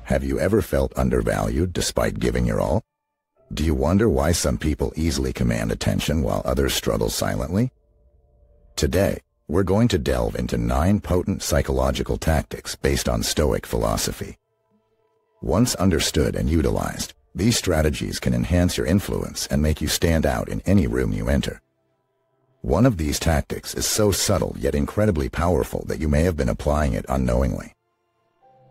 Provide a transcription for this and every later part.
Have you ever felt undervalued despite giving your all? Do you wonder why some people easily command attention while others struggle silently? Today, we're going to delve into 9 potent psychological tactics based on Stoic philosophy. Once understood and utilized, these strategies can enhance your influence and make you stand out in any room you enter. One of these tactics is so subtle yet incredibly powerful that you may have been applying it unknowingly.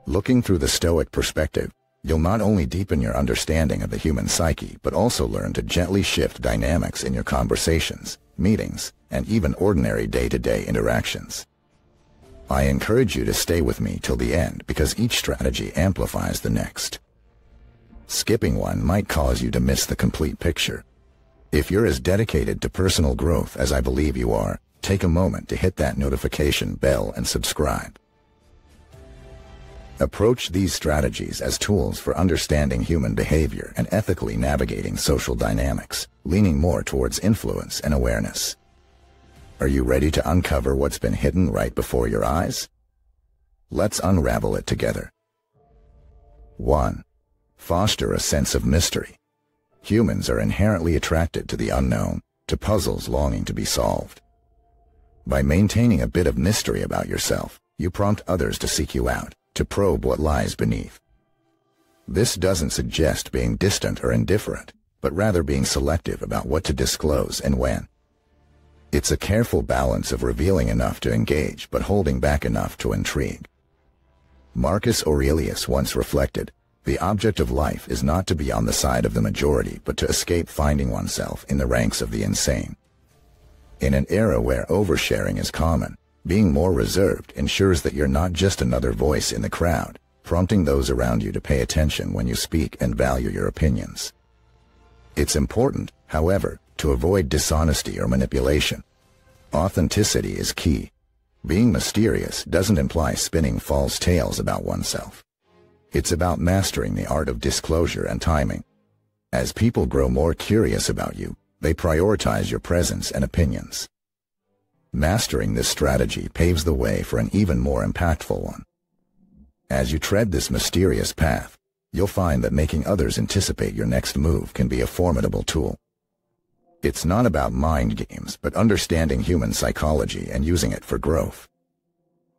Looking through the Stoic perspective, you'll not only deepen your understanding of the human psyche, but also learn to gently shift dynamics in your conversations, meetings, and even ordinary day-to-day interactions. I encourage you to stay with me till the end because each strategy amplifies the next. Skipping one might cause you to miss the complete picture. If you're as dedicated to personal growth as I believe you are, take a moment to hit that notification bell and subscribe. Approach these strategies as tools for understanding human behavior and ethically navigating social dynamics, leaning more towards influence and awareness. Are you ready to uncover what's been hidden right before your eyes? Let's unravel it together. 1. Foster a sense of mystery. Humans are inherently attracted to the unknown, to puzzles longing to be solved. By maintaining a bit of mystery about yourself, you prompt others to seek you out, to probe what lies beneath. This doesn't suggest being distant or indifferent, but rather being selective about what to disclose and when. It's a careful balance of revealing enough to engage but holding back enough to intrigue. Marcus Aurelius once reflected, "The object of life is not to be on the side of the majority but to escape finding oneself in the ranks of the insane." In an era where oversharing is common, being more reserved ensures that you're not just another voice in the crowd, prompting those around you to pay attention when you speak and value your opinions. It's important, however, to avoid dishonesty or manipulation. Authenticity is key. Being mysterious doesn't imply spinning false tales about oneself. It's about mastering the art of disclosure and timing. As people grow more curious about you, they prioritize your presence and opinions. Mastering this strategy paves the way for an even more impactful one. As you tread this mysterious path, you'll find that making others anticipate your next move can be a formidable tool. It's not about mind games, but understanding human psychology and using it for growth.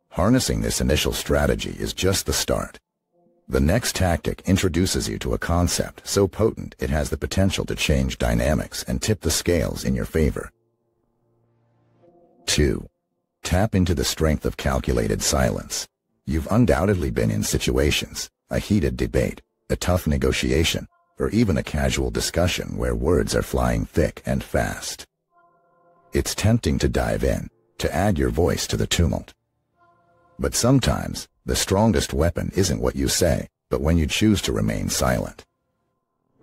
Harnessing this initial strategy is just the start. The next tactic introduces you to a concept so potent it has the potential to change dynamics and tip the scales in your favor. 2. Tap into the strength of calculated silence. You've undoubtedly been in situations, a heated debate, a tough negotiation, or even a casual discussion where words are flying thick and fast. It's tempting to dive in, to add your voice to the tumult. But sometimes, the strongest weapon isn't what you say, but when you choose to remain silent.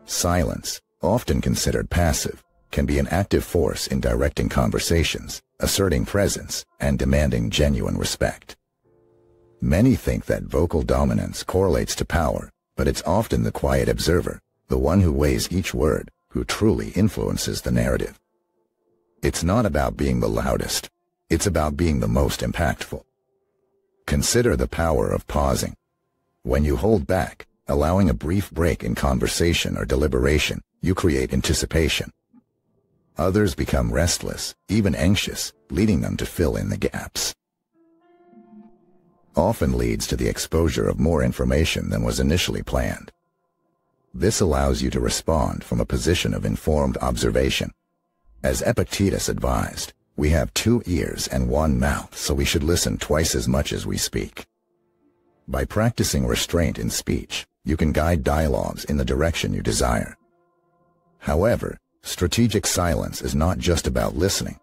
Silence, often considered passive, can be an active force in directing conversations, asserting presence, and demanding genuine respect. Many think that vocal dominance correlates to power, but it's often the quiet observer, the one who weighs each word, who truly influences the narrative. It's not about being the loudest. It's about being the most impactful. Consider the power of pausing. When you hold back, allowing a brief break in conversation or deliberation, you create anticipation. Others become restless, even anxious, leading them to fill in the gaps. Often leads to the exposure of more information than was initially planned. This allows you to respond from a position of informed observation. As Epictetus advised, we have 2 ears and 1 mouth, so we should listen twice as much as we speak. By practicing restraint in speech, you can guide dialogues in the direction you desire. However, strategic silence is not just about listening.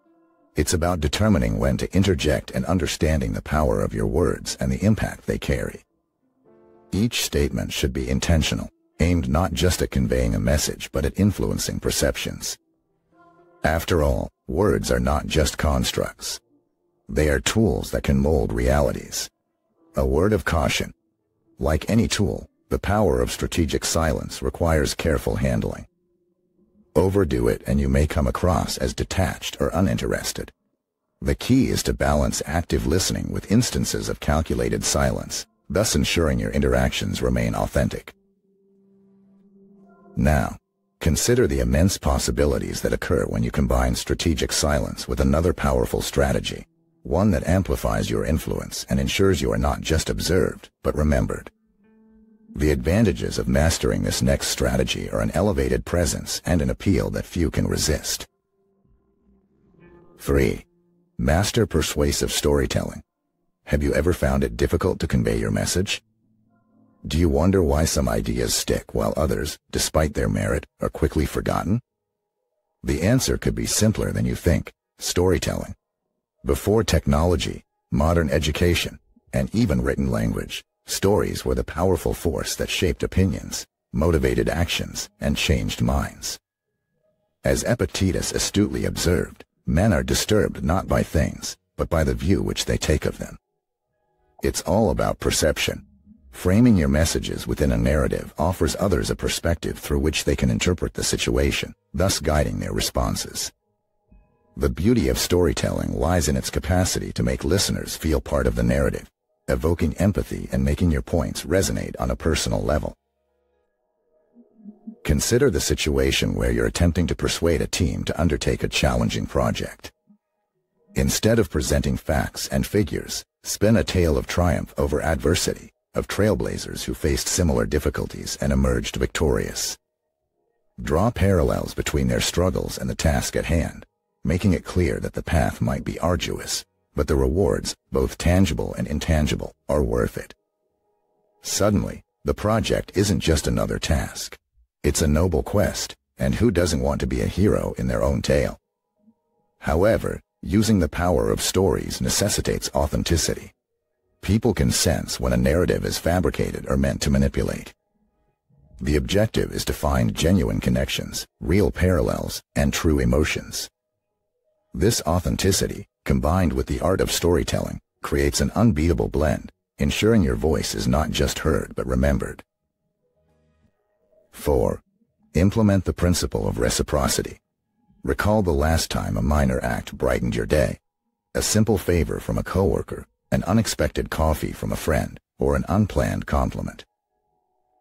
It's about determining when to interject and understanding the power of your words and the impact they carry. Each statement should be intentional, aimed not just at conveying a message but at influencing perceptions. After all, words are not just constructs. They are tools that can mold realities. A word of caution. Like any tool, the power of strategic silence requires careful handling. Overdo it and you may come across as detached or uninterested. The key is to balance active listening with instances of calculated silence, thus ensuring your interactions remain authentic. Now, consider the immense possibilities that occur when you combine strategic silence with another powerful strategy, one that amplifies your influence and ensures you are not just observed, but remembered. The advantages of mastering this next strategy are an elevated presence and an appeal that few can resist. 3. Master persuasive storytelling. Have you ever found it difficult to convey your message? Do you wonder why some ideas stick while others, despite their merit, are quickly forgotten? The answer could be simpler than you think: storytelling. Before technology, modern education, and even written language, stories were the powerful force that shaped opinions, motivated actions, and changed minds. As Epictetus astutely observed, men are disturbed not by things, but by the view which they take of them. It's all about perception. Framing your messages within a narrative offers others a perspective through which they can interpret the situation, thus guiding their responses. The beauty of storytelling lies in its capacity to make listeners feel part of the narrative, evoking empathy and making your points resonate on a personal level. Consider the situation where you're attempting to persuade a team to undertake a challenging project. Instead of presenting facts and figures, spin a tale of triumph over adversity, of trailblazers who faced similar difficulties and emerged victorious. Draw parallels between their struggles and the task at hand, making it clear that the path might be arduous, but the rewards, both tangible and intangible, are worth it. Suddenly, the project isn't just another task. It's a noble quest, and who doesn't want to be a hero in their own tale? However, using the power of stories necessitates authenticity. People can sense when a narrative is fabricated or meant to manipulate. The objective is to find genuine connections, real parallels, and true emotions. This authenticity, combined with the art of storytelling, creates an unbeatable blend, ensuring your voice is not just heard but remembered. 4. Implement the principle of reciprocity. Recall the last time a minor act brightened your day. A simple favor from a coworker, an unexpected coffee from a friend, or an unplanned compliment.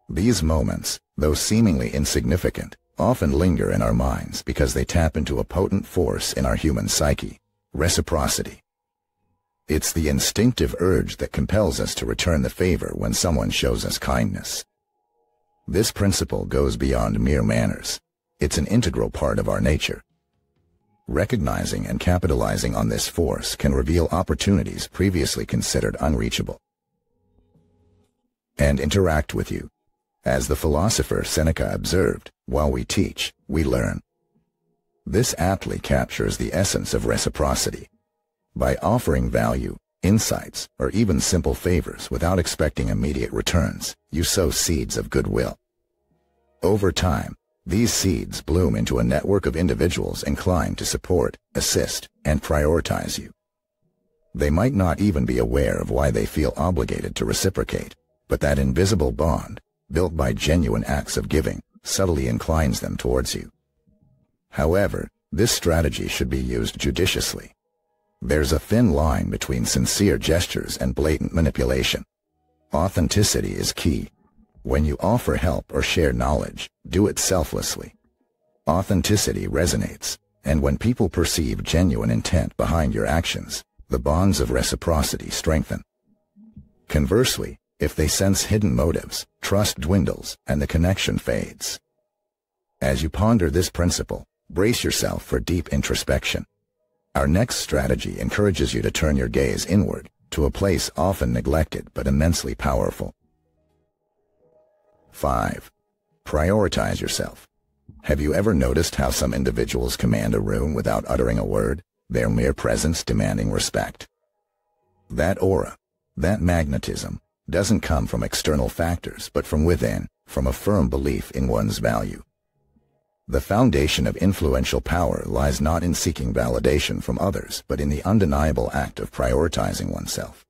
These moments, though seemingly insignificant, often linger in our minds because they tap into a potent force in our human psyche: reciprocity. It's the instinctive urge that compels us to return the favor when someone shows us kindness. This principle goes beyond mere manners. It's an integral part of our nature. Recognizing and capitalizing on this force can reveal opportunities previously considered unreachable. And interact with you. As the philosopher Seneca observed, while we teach, we learn. This aptly captures the essence of reciprocity. By offering value, insights, or even simple favors without expecting immediate returns, you sow seeds of goodwill. Over time, these seeds bloom into a network of individuals inclined to support, assist, and prioritize you. They might not even be aware of why they feel obligated to reciprocate, but that invisible bond, built by genuine acts of giving, subtly inclines them towards you. However, this strategy should be used judiciously. There's a thin line between sincere gestures and blatant manipulation. Authenticity is key. When you offer help or share knowledge, do it selflessly. Authenticity resonates, and when people perceive genuine intent behind your actions, the bonds of reciprocity strengthen. Conversely, if they sense hidden motives, trust dwindles and the connection fades. As you ponder this principle, brace yourself for deep introspection. Our next strategy encourages you to turn your gaze inward, to a place often neglected but immensely powerful. 5. Prioritize yourself. Have you ever noticed how some individuals command a room without uttering a word, their mere presence demanding respect? That aura, that magnetism, doesn't come from external factors but from within, from a firm belief in one's value. The foundation of influential power lies not in seeking validation from others, but in the undeniable act of prioritizing oneself.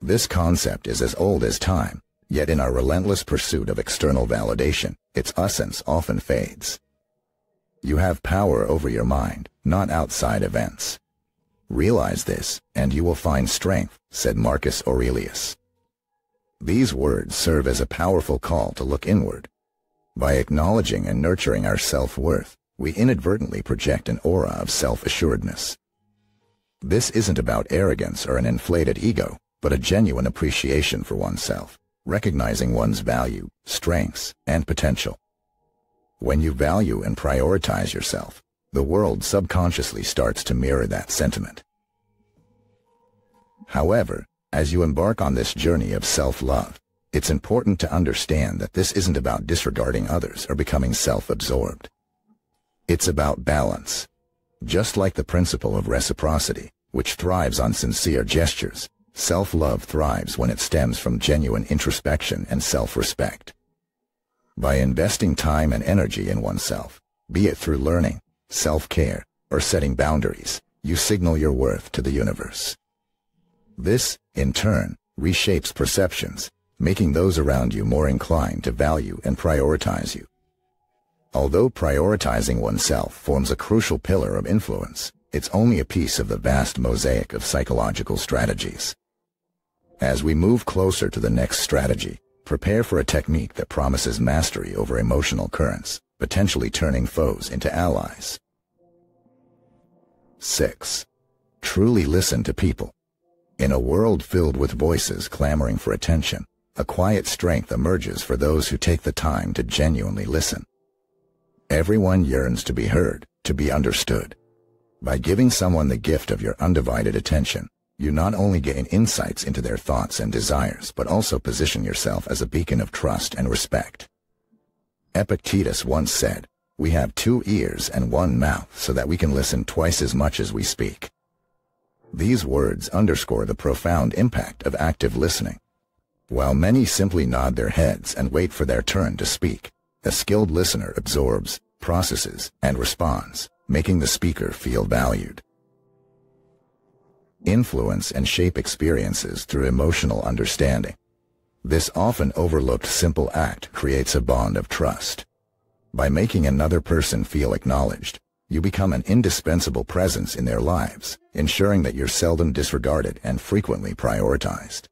This concept is as old as time, yet in our relentless pursuit of external validation, its essence often fades. You have power over your mind, not outside events. Realize this, and you will find strength, said Marcus Aurelius. These words serve as a powerful call to look inward. By acknowledging and nurturing our self-worth, we inadvertently project an aura of self-assuredness. This isn't about arrogance or an inflated ego, but a genuine appreciation for oneself, recognizing one's value, strengths, and potential. When you value and prioritize yourself, the world subconsciously starts to mirror that sentiment. However, as you embark on this journey of self-love, it's important to understand that this isn't about disregarding others or becoming self-absorbed. It's about balance. Just like the principle of reciprocity, which thrives on sincere gestures, self-love thrives when it stems from genuine introspection and self-respect. By investing time and energy in oneself, be it through learning, self-care, or setting boundaries, you signal your worth to the universe. This, in turn, reshapes perceptions, making those around you more inclined to value and prioritize you. Although prioritizing oneself forms a crucial pillar of influence, it's only a piece of the vast mosaic of psychological strategies. As we move closer to the next strategy, prepare for a technique that promises mastery over emotional currents, potentially turning foes into allies. 6. Truly listen to people. In a world filled with voices clamoring for attention, a quiet strength emerges for those who take the time to genuinely listen. Everyone yearns to be heard, to be understood. By giving someone the gift of your undivided attention, you not only gain insights into their thoughts and desires, but also position yourself as a beacon of trust and respect. Epictetus once said, "We have 2 ears and 1 mouth so that we can listen twice as much as we speak." These words underscore the profound impact of active listening. While many simply nod their heads and wait for their turn to speak, a skilled listener absorbs, processes, and responds, making the speaker feel valued. Influence and shape experiences through emotional understanding. This often overlooked simple act creates a bond of trust. By making another person feel acknowledged, you become an indispensable presence in their lives, ensuring that you're seldom disregarded and frequently prioritized.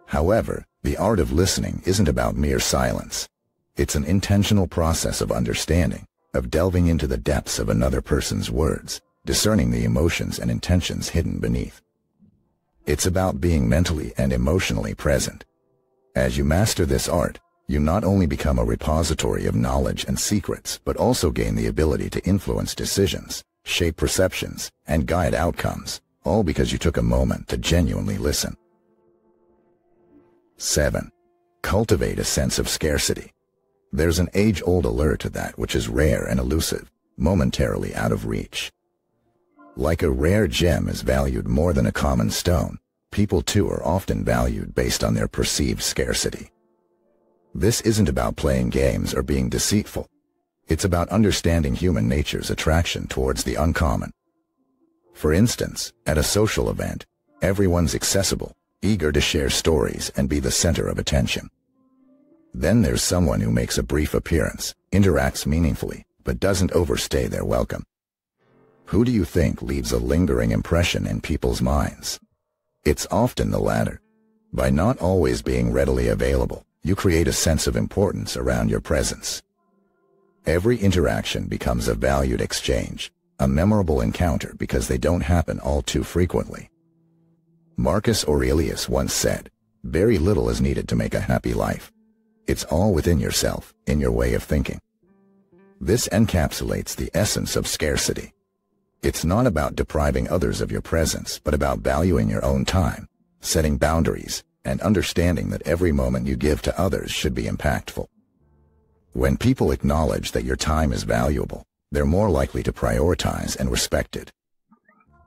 However, the art of listening isn't about mere silence. It's an intentional process of understanding, of delving into the depths of another person's words, discerning the emotions and intentions hidden beneath. It's about being mentally and emotionally present. As you master this art, you not only become a repository of knowledge and secrets, but also gain the ability to influence decisions, shape perceptions, and guide outcomes, all because you took a moment to genuinely listen. 7. Cultivate a sense of scarcity. There's an age-old allure to that which is rare and elusive, momentarily out of reach. Like a rare gem is valued more than a common stone, people too are often valued based on their perceived scarcity. This isn't about playing games or being deceitful. It's about understanding human nature's attraction towards the uncommon. For instance, at a social event, everyone's accessible, eager to share stories and be the center of attention. Then there's someone who makes a brief appearance, interacts meaningfully, but doesn't overstay their welcome. Who do you think leaves a lingering impression in people's minds? It's often the latter. By not always being readily available, you create a sense of importance around your presence. Every interaction becomes a valued exchange, a memorable encounter because they don't happen all too frequently. Marcus Aurelius once said, "Very little is needed to make a happy life. It's all within yourself, in your way of thinking." This encapsulates the essence of scarcity. It's not about depriving others of your presence, but about valuing your own time, setting boundaries, and understanding that every moment you give to others should be impactful. When people acknowledge that your time is valuable, they're more likely to prioritize and respect it.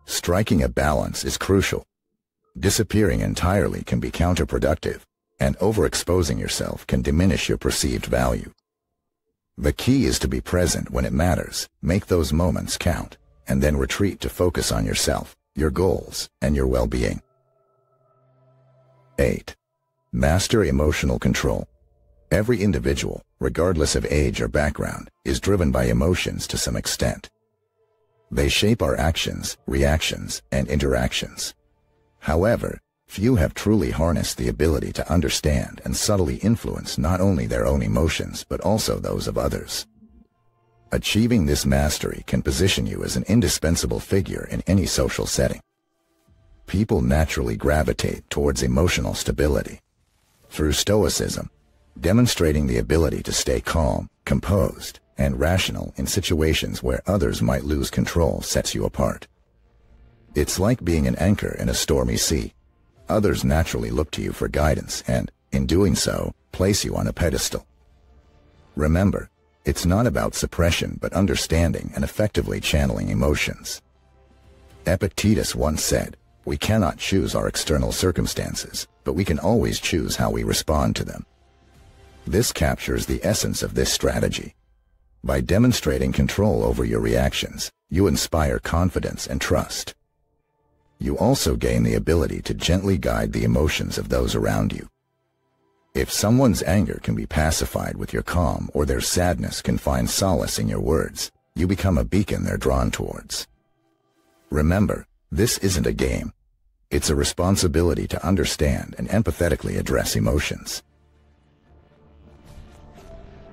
Striking a balance is crucial. Disappearing entirely can be counterproductive, and overexposing yourself can diminish your perceived value. The key is to be present when it matters, make those moments count, and then retreat to focus on yourself, your goals, and your well-being. 8. Master emotional control. Every individual, regardless of age or background, is driven by emotions to some extent. They shape our actions, reactions, and interactions. However, Few have truly harnessed the ability to understand and subtly influence not only their own emotions but also those of others. Achieving this mastery can position you as an indispensable figure in any social setting. People naturally gravitate towards emotional stability. Through Stoicism, demonstrating the ability to stay calm, composed, and rational in situations where others might lose control sets you apart. It's like being an anchor in a stormy sea. Others naturally look to you for guidance and, in doing so, place you on a pedestal. Remember, it's not about suppression but understanding and effectively channeling emotions. Epictetus once said, "We cannot choose our external circumstances, but we can always choose how we respond to them." This captures the essence of this strategy. By demonstrating control over your reactions, you inspire confidence and trust. You also gain the ability to gently guide the emotions of those around you. If someone's anger can be pacified with your calm or their sadness can find solace in your words, you become a beacon they're drawn towards. Remember, this isn't a game. It's a responsibility to understand and empathetically address emotions.